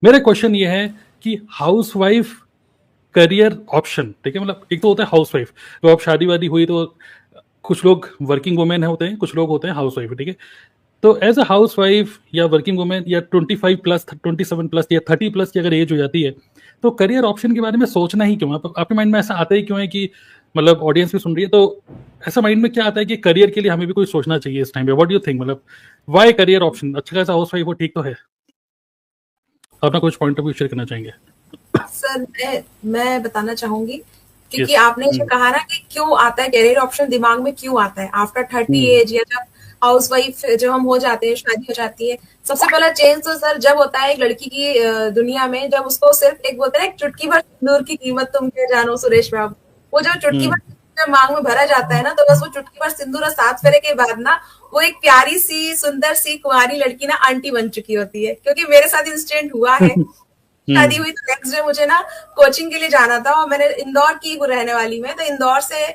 मेरा क्वेश्चन ये है कि हाउसवाइफ करियर ऑप्शन, ठीक है, मतलब एक तो होता है हाउसवाइफ, तो अब शादी वादी हुई तो कुछ लोग वर्किंग वुमेन होते हैं, कुछ लोग होते हैं हाउसवाइफ, ठीक है। तो एज अ हाउस वाइफ या वर्किंग वुमेन या 25 प्लस 27 प्लस या 30 प्लस की अगर एज हो जाती है, तो करियर ऑप्शन के बारे में सोचना ही क्यों है? आपके माइंड में ऐसा आता ही क्यों है कि मतलब ऑडियंस भी सुन रही है तो ऐसा माइंड में क्या आता है कि करियर के लिए हमें भी कुछ सोचना चाहिए इस टाइम पे? व्हाट डू यू थिंक, मतलब वाई करियर ऑप्शन? अच्छा खासा हाउस वाइफ हो ठीक तो है, अपना कुछ पॉइंट ऑफ व्यू शेयर करना चाहेंगे? सर मैं बताना चाहूंगी, क्योंकि यस। आपने जो कहा ना कि क्यों आता है करियर ऑप्शन दिमाग में, क्यों आता है आफ्टर 30 एज, या जब हाउस वाइफ जब हम हो जाते हैं, शादी हो जाती है। सबसे पहला चेंज तो सर जब होता है एक लड़की की दुनिया में, जब उसको सिर्फ एक बोलते हैं ना, एक चुटकी भर सिंदूर की कीमत तुम क्या जानो सुरेश बाबू। वो जो चुटकी भर सिंदूर मांग में भरा जाता है ना, तो बस वो चुटकी भर सिंदूर और 7 फेरे के बाद ना, वो एक प्यारी सी सुंदर सी कुंवारी लड़की ना आंटी बन चुकी होती है। क्योंकि मेरे साथ इंसिडेंट हुआ है, शादी हुई तो नेक्स्ट डे मुझे ना कोचिंग के लिए जाना था, और मैंने इंदौर की रहने वाली में, तो इंदौर से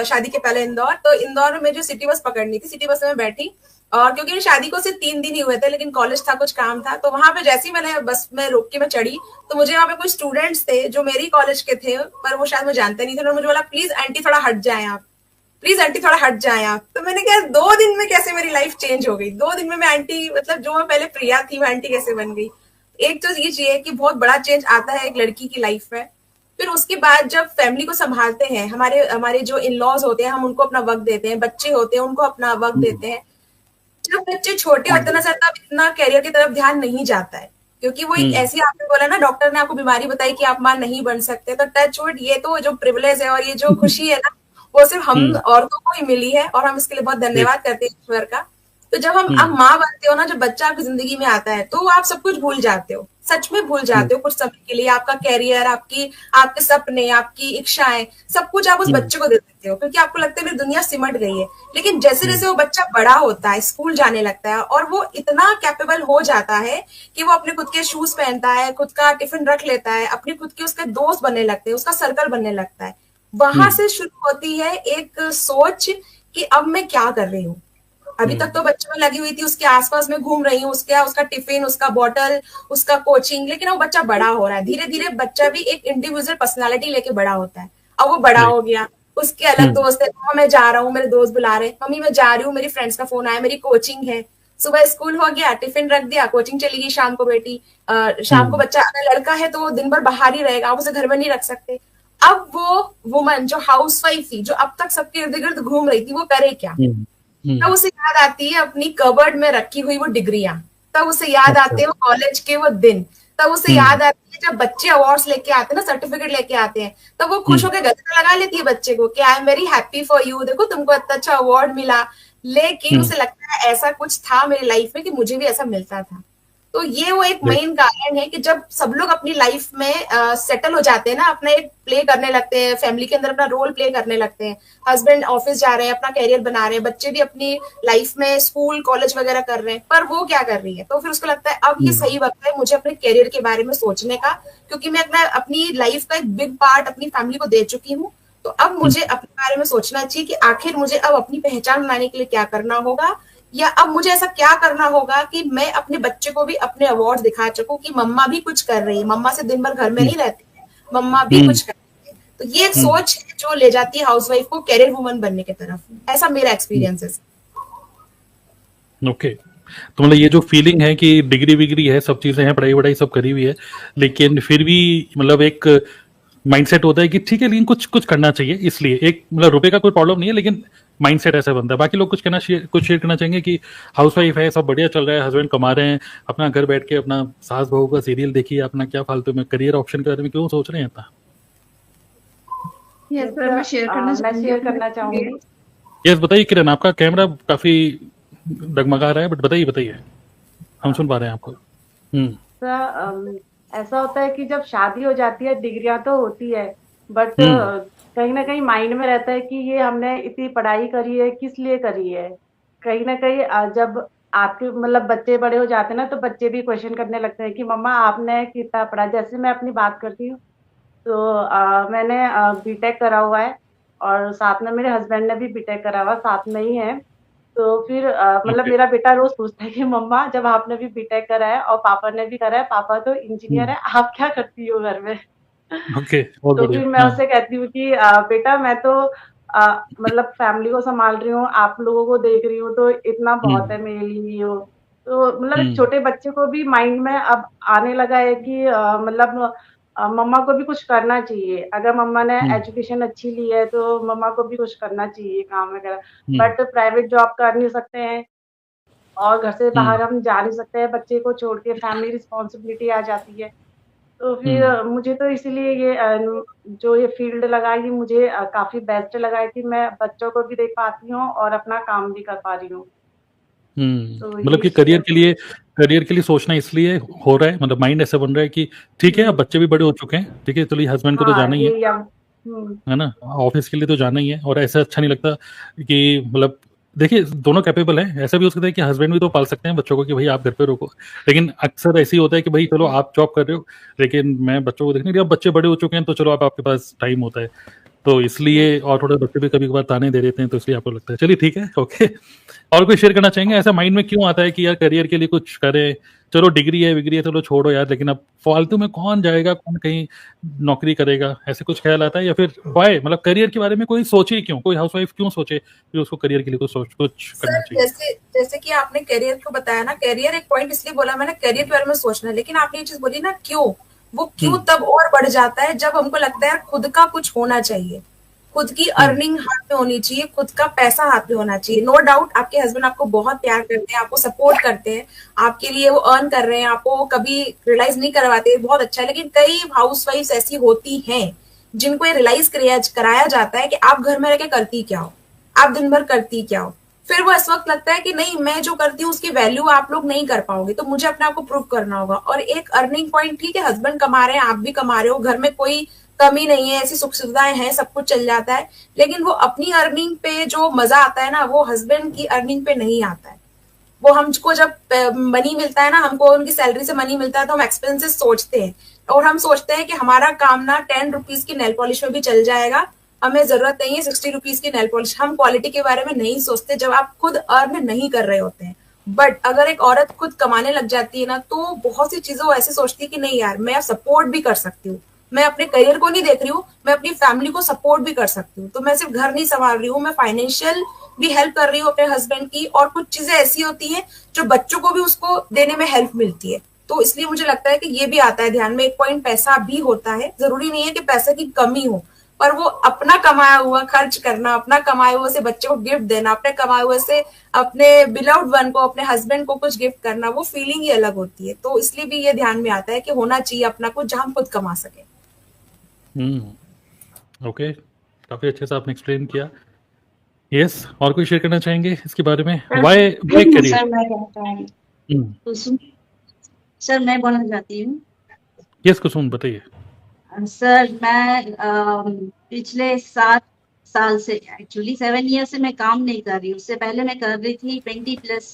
शादी के पहले इंदौर, तो इंदौर में मुझे सिटी बस पकड़नी थी। सिटी बस में मैं बैठी, और क्योंकि शादी को सिर्फ 3 दिन ही हुए थे, लेकिन कॉलेज था, कुछ काम था, तो वहां पे जैसे ही मैंने बस में रोक के मैं चढ़ी, तो मुझे वहां पे कुछ स्टूडेंट्स थे जो मेरी कॉलेज के थे, पर वो शायद मुझे जानते नहीं थे। उन्होंने मुझे बोला, प्लीज आंटी थोड़ा हट जाए आप, प्लीज आंटी थोड़ा हट जाए आप। तो मैंने कहा 2 दिन में कैसे मेरी लाइफ चेंज हो गई, 2 दिन में मैं आंटी, मतलब जो मैं पहले प्रिया थी वो आंटी कैसे बन गई। एक तो ये चाहिए कि बहुत बड़ा चेंज आता है एक लड़की की लाइफ में। फिर उसके बाद जब फैमिली को संभालते हैं, हमारे हमारे जो इन लॉज होते हैं, हम उनको अपना वक्त देते हैं, बच्चे होते हैं उनको अपना वक्त देते हैं। जब बच्चे छोटे होते हैं ना सर, तब इतना करियर की तरफ ध्यान नहीं जाता है, क्योंकि वो एक ऐसी, आपने बोला ना डॉक्टर ने आपको बीमारी बताई कि आप मां नहीं बन सकते, तो टच वुड, ये तो जो प्रिविलेज है और ये जो खुशी है ना, वो सिर्फ हम औरतों को ही मिली है, और हम इसके लिए बहुत धन्यवाद करते हैं ईश्वर का। तो जब हम अब माँ बनते हो ना, जब बच्चा आपकी जिंदगी में आता है, तो आप सब कुछ भूल जाते हो, सच में भूल जाते हो कुछ समय के लिए। आपका कैरियर, आपकी आपके सपने, आपकी इच्छाएं, सब कुछ आप उस बच्चे को दे देते हो, क्योंकि आपको लगता है मेरी दुनिया सिमट गई है। लेकिन जैसे जैसे वो बच्चा बड़ा होता है, स्कूल जाने लगता है, और वो इतना कैपेबल हो जाता है कि वो अपने खुद के शूज पहनता है, खुद का टिफिन रख लेता है, अपने खुद के उसके दोस्त बनने लगते हैं, उसका सर्कल बनने लगता है। वहां से शुरू होती है एक सोच कि अब मैं क्या कर रही हूँ। अभी तक तो बच्चे में लगी हुई थी, उसके आसपास में घूम रही हूँ, उसका टिफिन, उसका बॉटल, उसका कोचिंग, लेकिन वो बच्चा बड़ा हो रहा है। धीरे धीरे बच्चा भी एक इंडिविजुअल पर्सनालिटी लेके बड़ा होता है। अब वो बड़ा हो गया, उसके अलग दोस्त है, मम्मा मैं जा रहा हूँ, मेरे दोस्त बुला रहे, मम्मी मैं जा रही हूँ, मेरी फ्रेंड्स का फोन आया, मेरी कोचिंग है। सुबह स्कूल हो गया, टिफिन रख दिया, कोचिंग चली गई, शाम को बेटी, शाम को बच्चा, अगर लड़का है तो वो दिन भर बाहर ही रहेगा, आप उसे घर में नहीं रख सकते। अब वो वुमन जो हाउस वाइफ थी, जो अब तक सबके इर्द गिर्द घूम रही थी, वो करे क्या? तब उसे याद आती है अपनी कबर्ड में रखी हुई वो डिग्रियां, तब उसे याद आते हैं वो कॉलेज के वो दिन, तब उसे याद आती है जब बच्चे अवार्ड्स लेके आते हैं ना, सर्टिफिकेट लेके आते हैं, तब वो खुश होकर गले लगा लेती है बच्चे को कि I am very happy for you, देखो तुमको इतना अच्छा अवार्ड मिला। लेकिन उसे लगता है ऐसा कुछ था मेरी लाइफ में कि मुझे भी ऐसा मिलता था। तो ये वो एक मेन कारण है कि जब सब लोग अपनी लाइफ में सेटल हो जाते हैं ना, अपना एक प्ले करने लगते हैं, फैमिली के अंदर अपना रोल प्ले करने लगते हैं, हस्बैंड ऑफिस जा रहे हैं, अपना कैरियर बना रहे हैं, बच्चे भी अपनी लाइफ में स्कूल कॉलेज वगैरह कर रहे हैं, पर वो क्या कर रही है, तो फिर उसको लगता है अब ये सही वक्त है मुझे अपने कैरियर के बारे में सोचने का, क्योंकि मैं अपनी लाइफ का एक बिग पार्ट अपनी फैमिली को दे चुकी हूँ। तो अब मुझे अपने बारे में सोचना चाहिए कि आखिर मुझे अब अपनी पहचान बनाने के लिए क्या करना होगा, या अब मुझे ऐसा क्या करना होगा कि मैं अपने बच्चे को भी अपने अवार्ड दिखा सकूं कि मम्मा भी कुछ कर रही है, मम्मा से दिन भर घर में नहीं रहती है, मम्मा भी कुछ कर रही है। तो ये एक सोच है जो ले जाती है हाउसवाइफ को कैरियर वुमन बनने की तरफ। ऐसा मेरा एक्सपीरियंस है। ओके, तो मतलब ये जो फीलिंग है कि डिग्री विग्री है, सब चीजें हैं, पढ़ाई वढ़ाई सब करी हुई है, लेकिन फिर भी मतलब एक माइंडसेट होता है कि ठीक है लेकिन कुछ कुछ करना चाहिए, इसलिए एक मतलब रुपए का कोई प्रॉब्लम नहीं है, लेकिन माइंडसेट ऐसा बनता है। बाकी लोग कुछ शेयर करना चाहेंगे कि हाउसवाइफ है, सब बढ़िया चल रहा है, हस्बैंड कमा रहे हैं, अपना घर बैठ के अपना सास बहू का सीरियल देखिए, अपना क्या फालतू में करियर ऑप्शन के बारे में क्यों सोच रहे हैं इतना? यस सर, मैं शेयर करना चाहूंगी। यस बताइए किरण, आपका कैमरा काफी डगमगा रहा है, बट बताइए बताइए, हम सुन पा रहे हैं आपको। सर ऐसा होता है कि जब शादी हो जाती है, डिग्रियां तो होती है, बट कहीं ना कहीं माइंड में रहता है कि ये हमने इतनी पढ़ाई करी है किस लिए करी है। कहीं ना कहीं जब आपके मतलब बच्चे बड़े हो जाते हैं ना, तो बच्चे भी क्वेश्चन करने लगते हैं कि मम्मा आपने कितना पढ़ा। जैसे मैं अपनी बात करती हूँ, तो मैंने बीटेक करा हुआ है, और साथ में मेरे हस्बैंड ने भी बीटेक करा हुआ, साथ में ही है। तो फिर मतलब ओके। मेरा बेटा रोज पूछता है कि मम्मा जब आपने भी बीटेक करा है और पापा ने भी करा है, पापा तो इंजीनियर हुँ, है, आप क्या करती हो घर में? ओके, बहुत तो बढ़िया। फिर मैं हाँ, उससे कहती हूँ कि बेटा मैं तो मतलब फैमिली को संभाल रही हूँ, आप लोगों को देख रही हूँ, तो इतना बहुत हुँ, है मेरे लिए वो। तो मतलब एक हुँ, छोटे बच्चे को भी माइंड में अब आने लगा है कि मतलब मम्मा को भी कुछ करना चाहिए। अगर मम्मा ने हुँ, एजुकेशन अच्छी ली है, तो मम्मा को भी कुछ करना चाहिए काम वगैरह। हुँ, बट प्राइवेट जॉब कर नहीं सकते हैं और घर से हुँ, बाहर हम जा नहीं सकते हैं, बच्चे को छोड़ के फैमिली रिस्पॉन्सिबिलिटी आ जाती है। तो फिर हुँ, मुझे तो इसीलिए ये जो ये फ़ील्ड लगा ये मुझे काफ़ी बेस्ट लगा है कि मैं बच्चों को भी देख पाती हूँ और अपना काम भी कर पा रही हूँ। हुँ। तो मतलब ये कि करियर के लिए सोचना इसलिए हो रहा है, मतलब माइंड ऐसा बन रहा है कि ठीक है, अब हुँ, बच्चे भी बड़े हो चुके हैं, ठीक है, चलिए हस्बैंड को तो हाँ, जाना ही ये या हुँ, है ना? ऑफ़िस के लिए तो जाना ही है और ऐसा अच्छा नहीं लगता कि मतलब देखिए दोनों कैपेबल हैं, ऐसा भी हो सकता है कि हस्बैंड भी तो पाल सकते हैं बच्चों को कि भई आप घर पे रुको। लेकिन अक्सर ऐसे ही होता है कि भई चलो हुँ, आप जॉब कर रहे हो, लेकिन मैं बच्चों को देखने अब बच्चे बड़े हो चुके हैं तो चलो अब आपके पास टाइम होता है। तो हुँ। इसलिए और थोड़े बच्चे भी कभी-कभार ताने दे देते हैं तो इसलिए आपको लगता है। चलिए ठीक है, ओके। और कोई शेयर करना चाहेंगे ऐसा माइंड में क्यों आता है कि यार करियर के लिए कुछ करें, चलो डिग्री है विग्री है चलो छोड़ो यार लेकिन अब फालतू में कौन जाएगा, कौन कहीं नौकरी करेगा, ऐसे कुछ ख्याल आता है या फिर व्हाय मतलब करियर के बारे में कोई सोचे क्यों? कोई हाउसवाइफ क्यों सोचे कि उसको करियर के लिए कुछ करना सर चाहिए? जैसे जैसे कि आपने करियर को बताया ना, करियर एक पॉइंट इसलिए बोला मैंने, करियर के बारे में सोचना है, लेकिन आपने ये चीज बोली ना क्यों, वो हुँ, क्यों तब और बढ़ जाता है जब हमको लगता है यार खुद का कुछ होना चाहिए, खुद की हुँ, अर्निंग हाथ में होनी चाहिए, खुद का पैसा हाथ में होना चाहिए। नो डाउट आपके हस्बैंड आपको बहुत प्यार करते हैं, आपको सपोर्ट करते हैं, आपके लिए वो अर्न कर रहे हैं, आपको वो कभी रियलाइज नहीं करवाते, बहुत अच्छा है। लेकिन कई हाउस वाइफ ऐसी होती हैं जिनको ये रियलाइज कराया जाता है कि आप घर में रह के करती क्या हो, आप दिन भर करती क्या हो। फिर वो इस वक्त लगता है कि नहीं, मैं जो करती हूँ उसकी वैल्यू आप लोग नहीं कर पाओगे, तो मुझे अपने आप को प्रूव करना होगा। और एक अर्निंग पॉइंट, ठीक है हस्बैंड कमा रहे हैं, आप भी कमा रहे हो, घर में कोई कमी नहीं है, ऐसी सुख सुविधाएं हैं, सब कुछ चल जाता है, लेकिन वो अपनी अर्निंग पे जो मजा आता है ना, वो हस्बैंड की अर्निंग पे नहीं आता है। वो हमको जब मनी मिलता है ना, हमको उनकी सैलरी से मनी मिलता है, तो हम एक्सपेंसेस सोचते हैं, और हम सोचते हैं कि हमारा काम ना 10 रुपीज की नेल पॉलिश में भी चल जाएगा, हमें जरूरत नहीं है 60 रुपीज की नेल पॉलिश। हम क्वालिटी के बारे में नहीं सोचते जब आप खुद अर्न नहीं कर रहे होते हैं। बट अगर एक औरत खुद कमाने लग जाती है ना, तो बहुत सी चीजें वो ऐसे सोचती है कि नहीं यार, मैं सपोर्ट भी कर सकती हूँ, मैं अपने करियर को नहीं देख रही हूँ, मैं अपनी फैमिली को सपोर्ट भी कर सकती हूँ, तो मैं सिर्फ घर नहीं संभाल रही हूँ, मैं फाइनेंशियल भी हेल्प कर रही हूँ अपने हस्बैंड की, और कुछ चीजें ऐसी होती हैं जो बच्चों को भी उसको देने में हेल्प मिलती है। तो इसलिए मुझे लगता है कि ये भी आता है ध्यान में, एक पॉइंट पैसा भी होता है, जरूरी नहीं है कि पैसे की कमी हो, पर वो अपना कमाया हुआ खर्च करना, अपना कमाए हुए से बच्चे को गिफ्ट देना, अपने कमाए हुए से अपने बिलव्ड वन को, अपने हस्बैंड को कुछ गिफ्ट करना, वो फीलिंग ही अलग होती है। तो इसलिए भी ये ध्यान में आता है कि होना चाहिए अपना कुछ जहां हम खुद कमा सके। हुँ, ओके। काफ़ी अच्छे से आपने एक्सप्लेन किया। येस, और कोई शेयर करना चाहेंगे इसके बारे में? Sir why career? सर मैं कहता हूँ हुँ, कुसुम सर मैं बोलना चाहती हूँ। येस कुसुम बताइए। सर मैं पिछले 7 साल से एक्चुअली 7 ईयर से मैं काम नहीं कर रही हूँ। उससे पहले मैं कर रही थी 20+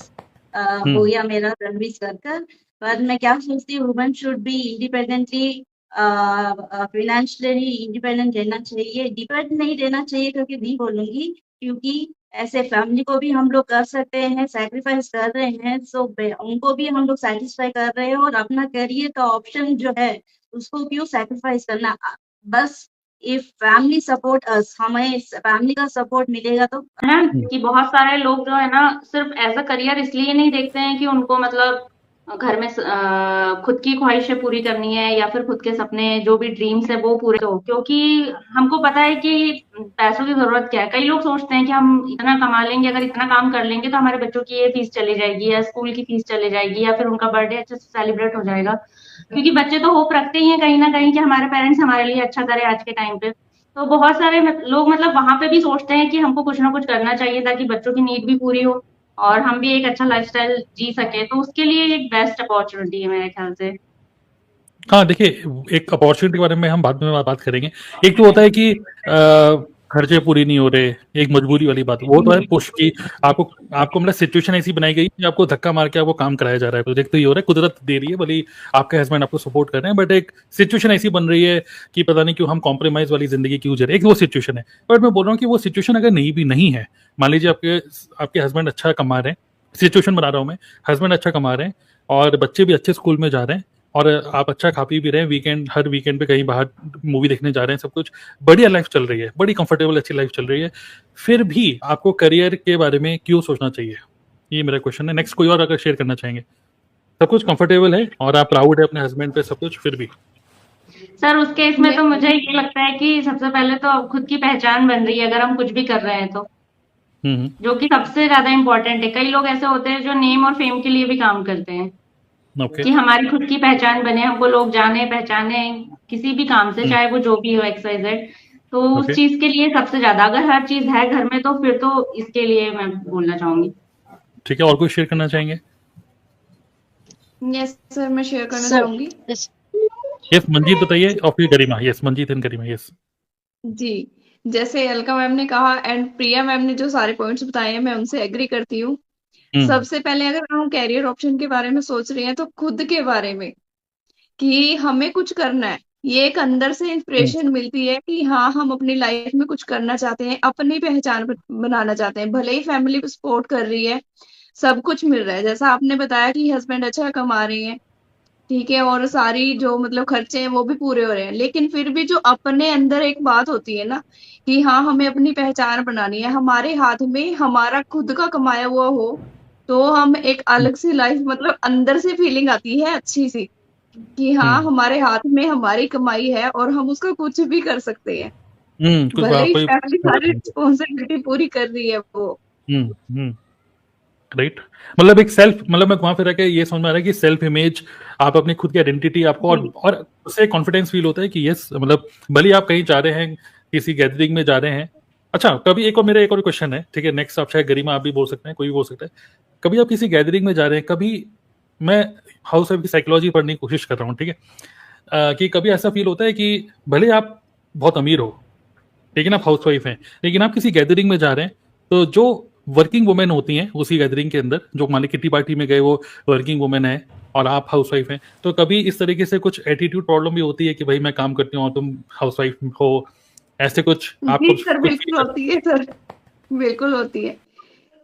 हो हुँ, गया मेरा सर्विस कर कर। पर मैं क्या सोचती हूँ, woman should be independently financially independent रहना चाहिए। डिपेंड नहीं रहना चाहिए क्योंकि नहीं बोलूंगी, क्योंकि ऐसे फैमिली को भी हम लोग कर सकते हैं, सैक्रिफाइस कर रहे हैं, सो उनको भी हम लोग सेटिस्फाई कर रहे हैं। और अपना करियर का ऑप्शन जो है उसको क्यों सैक्रिफाइस करना। बस इफ फैमिली सपोर्ट अस, हमें फैमिली का सपोर्ट मिलेगा तो है ना, हुँ, कि बहुत सारे लोग जो है ना सिर्फ एज अ करियर इसलिए नहीं देखते हैं कि उनको मतलब घर में खुद की ख्वाहिशें पूरी करनी है या फिर खुद के सपने जो भी ड्रीम्स है वो पूरे हो, क्योंकि हमको पता है कि पैसों की जरूरत क्या है। कई लोग सोचते हैं कि हम इतना कमा लेंगे, अगर इतना काम कर लेंगे तो हमारे बच्चों की ये फीस चली जाएगी या स्कूल की फीस चली जाएगी या फिर उनका बर्थडे अच्छे से सेलिब्रेट हो जाएगा, क्योंकि बच्चे तो होप रखते ही हैं कहीं ना कहीं कि हमारे पेरेंट्स हमारे लिए अच्छा करे आज के टाइम पे। तो बहुत सारे लोग मतलब वहां पे भी सोचते हैं कि हमको कुछ ना कुछ करना चाहिए ताकि बच्चों की नीड भी पूरी हो और हम भी एक अच्छा लाइफस्टाइल जी सके, तो उसके लिए एक बेस्ट अपॉर्चुनिटी है मेरे ख्याल से। हाँ, देखिए एक अपॉर्च्युनिटी के बारे में हम बाद में बात करेंगे। एक तो होता है कि खर्चे पूरी नहीं हो रहे, एक मजबूरी वाली बात वो तो है पुश की आपको आपको मतलब सिचुएशन ऐसी बनाई गई कि आपको धक्का मार के आपको काम कराया जा रहा है, प्रोजेक्ट तो ये हो रहा है, कुदरत दे रही है, भले आपके हस्बैंड आपको सपोर्ट कर रहे हैं, बट एक सिचुएशन ऐसी बन रही है कि पता नहीं क्यों हम कॉम्प्रोमाइज वाली जिंदगी क्यों जी रहे हैं, एक वो सिचुएशन है। बट मैं बोल रहा हूँ कि वो सिचुएशन अगर नहीं है, मान लीजिए आपके हस्बैंड अच्छा कमा रहे हैं, सिचुएशन बना रहा हूँ मैं, हस्बैंड अच्छा कमा रहे हैं और बच्चे भी अच्छे स्कूल में जा रहे हैं और आप अच्छा खा पी भी रहे हैं, हर वीकेंड पे कहीं बाहर मूवी देखने जा रहे हैं, सब कुछ बढ़िया लाइफ चल रही है, बड़ी कंफर्टेबल अच्छी लाइफ चल रही है, फिर भी आपको करियर के बारे में क्यों सोचना चाहिए, ये मेरा क्वेश्चन है। नेक्स्ट कोई और अगर शेयर करना चाहेंगे? सब कुछ कंफर्टेबल है और आप प्राउड है अपने हस्बैंड पे, सब कुछ, फिर भी सर उस केस में तो मुझे ये लगता है कि सबसे पहले तो खुद की पहचान बन रही है अगर हम कुछ भी कर रहे हैं तो, जो कि सबसे ज्यादा इम्पोर्टेंट है। कई लोग ऐसे होते हैं जो नेम और फेम के लिए भी काम करते हैं ओके कि हमारी खुद की पहचान बने, हमको लोग जाने पहचाने किसी भी काम से, चाहे वो जो भी हो XYZ। तो उस ओके चीज के लिए सबसे ज्यादा, अगर हर चीज है घर में तो फिर तो इसके लिए मैं बोलना चाहूंगी। ठीक है, और कोई शेयर करना चाहेंगे? यस सर, मैं शेयर करना सर चाहूंगी। यस मंजीत बताइए और फिर Garima. Yes Manjeet and Garima. Yes जी, जैसे अलका मैम ने कहा एंड प्रिया मैम ने जो सारे पॉइंट्स बताए हैं मैं उनसे एग्री करती हूँ। सबसे पहले अगर हम कैरियर ऑप्शन के बारे में सोच रहे हैं तो खुद के बारे में कि हमें कुछ करना है, ये एक अंदर से इंस्पिरेशन मिलती है कि हाँ हम अपनी लाइफ में कुछ करना चाहते हैं, अपनी पहचान बनाना चाहते हैं। भले ही फैमिली सपोर्ट कर रही है, सब कुछ मिल रहा है, जैसा आपने बताया कि हस्बैंड अच्छा कमा रहे हैं, ठीक है, और सारी जो मतलब खर्चे हैं वो भी पूरे हो रहे हैं, लेकिन फिर भी जो अपने अंदर एक बात होती है ना कि हाँ हमें अपनी पहचान बनानी है, हमारे हाथ में हमारा खुद का कमाया हुआ हो तो हम एक अलग सी लाइफ, मतलब अंदर से फीलिंग आती है अच्छी सी कि हाँ हमारे हाथ में हमारी कमाई है और हम उसका कुछ भी कर सकते हैं। कुछ भले ही कोई फैमिली सारी रिस्पॉन्सिबिलिटी पूरी कर रही है वो। राइट, मतलब एक सेल्फ, मतलब मैं वहां पे रह के ये समझ में आ रहा है कि सेल्फ इमेज, आप अपनी खुद की आइडेंटिटी आपको, और उससे कॉन्फिडेंस फील होता है कि यस, मतलब भले आप कहीं जा रहे हैं, किसी गैदरिंग में जा रहे हैं। अच्छा, कभी मेरा एक और क्वेश्चन है, ठीक है, नेक्स्ट आप चाहे गरिमा आप भी बोल सकते हैं, कोई भी बोल सकता है। कभी आप किसी गैदरिंग में जा रहे हैं, कभी मैं हाउस वाइफ की साइकोलॉजी पढ़ने की कोशिश कर रहा हूँ, ठीक है, कि कभी ऐसा फील होता है कि भले आप बहुत अमीर हो लेकिन आप हाउस वाइफ हैं, लेकिन आप किसी गैदरिंग में जा रहे हैं तो जो वर्किंग वुमेन होती हैं उसी गैदरिंग के अंदर, जो मान ली किटी पार्टी में गए वो वर्किंग वुमेन है और आप हाउस वाइफ हैं, तो कभी इस तरीके से कुछ एटीट्यूड प्रॉब्लम भी होती है कि भाई मैं काम करती हूँ और तुम हाउस वाइफ हो, ऐसे कुछ आपको जी सर, बिल्कुल होती है सर, बिल्कुल होती है।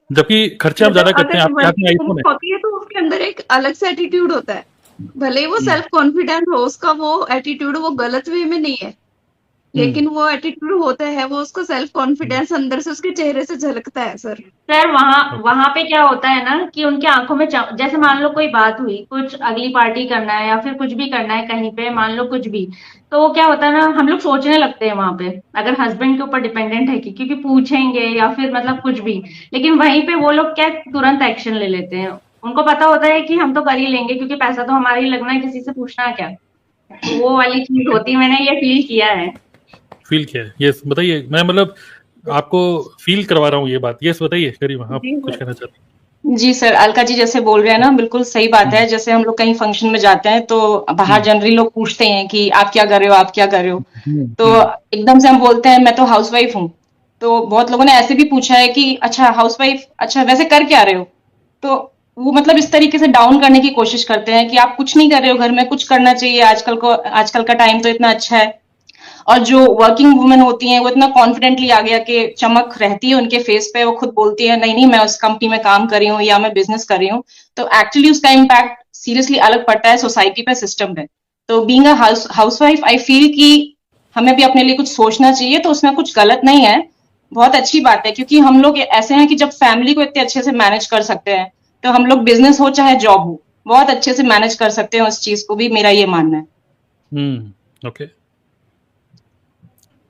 जबकि खर्चे आप ज्यादा करते हैं, आपके हाथ में आईफोन है। होती है तो उसके अंदर एक अलग सा एटीट्यूड होता है, भले ही वो सेल्फ कॉन्फिडेंट हो, उसका वो एटीट्यूड वो गलत वे में नहीं है, लेकिन वो एटीट्यूड होता है, वो उसका सेल्फ कॉन्फिडेंस अंदर से उसके चेहरे से झलकता है सर। सर वहां पे क्या होता है ना कि उनकी आंखों में जैसे मान लो कोई बात हुई, कुछ अगली पार्टी करना है या फिर कुछ भी करना है कहीं पे, मान लो कुछ भी, तो क्या होता है ना, हम लोग सोचने लगते हैं वहां पे, अगर हस्बैंड के ऊपर डिपेंडेंट है कि क्योंकि पूछेंगे या फिर मतलब कुछ भी, लेकिन वहीं पे वो लोग क्या तुरंत एक्शन ले लेते हैं। उनको पता होता है कि हम तो कर ही लेंगे क्योंकि पैसा तो हमारा ही लगना है, किसी से पूछना क्या, वो वाली चीज होती है, मैंने ये फील किया है। फील किया है, यस बताइए, मैं मतलब आपको फील करवा रहा हूँ ये बात। यस बताइए गरिमा, आप कुछ कहना चाहते हैं? जी सर, अलका जी जैसे बोल रहे हैं ना, बिल्कुल सही बात है। जैसे हम लोग कहीं फंक्शन में जाते हैं तो बाहर जनरली लोग पूछते हैं कि आप क्या कर रहे हो, आप क्या कर रहे हो, तो एकदम से हम बोलते हैं मैं तो हाउसवाइफ हूँ। तो बहुत लोगों ने ऐसे भी पूछा है कि अच्छा हाउसवाइफ, अच्छा वैसे कर क्या रहे हो, तो वो मतलब इस तरीके से डाउन करने की कोशिश करते हैं कि आप कुछ नहीं कर रहे हो घर में, कुछ करना चाहिए, आजकल का टाइम तो इतना अच्छा है। और जो वर्किंग वुमेन होती हैं वो इतना कॉन्फिडेंटली आ गया कि चमक रहती है उनके फेस पे, वो खुद बोलती है नहीं नहीं मैं उस कंपनी में काम कर रही हूँ या मैं बिजनेस कर रही हूँ, तो एक्चुअली उसका इम्पैक्ट सीरियसली अलग पड़ता है सोसाइटी पे, सिस्टम पे। तो being a housewife I feel कि हमें भी अपने लिए कुछ सोचना चाहिए, तो उसमें कुछ गलत नहीं है, बहुत अच्छी बात है, क्योंकि हम लोग ऐसे हैं कि जब फैमिली को इतने अच्छे से मैनेज कर सकते हैं तो हम लोग बिजनेस हो चाहे जॉब हो बहुत अच्छे से मैनेज कर सकते हैं उस चीज को भी, मेरा ये मानना है। ओके,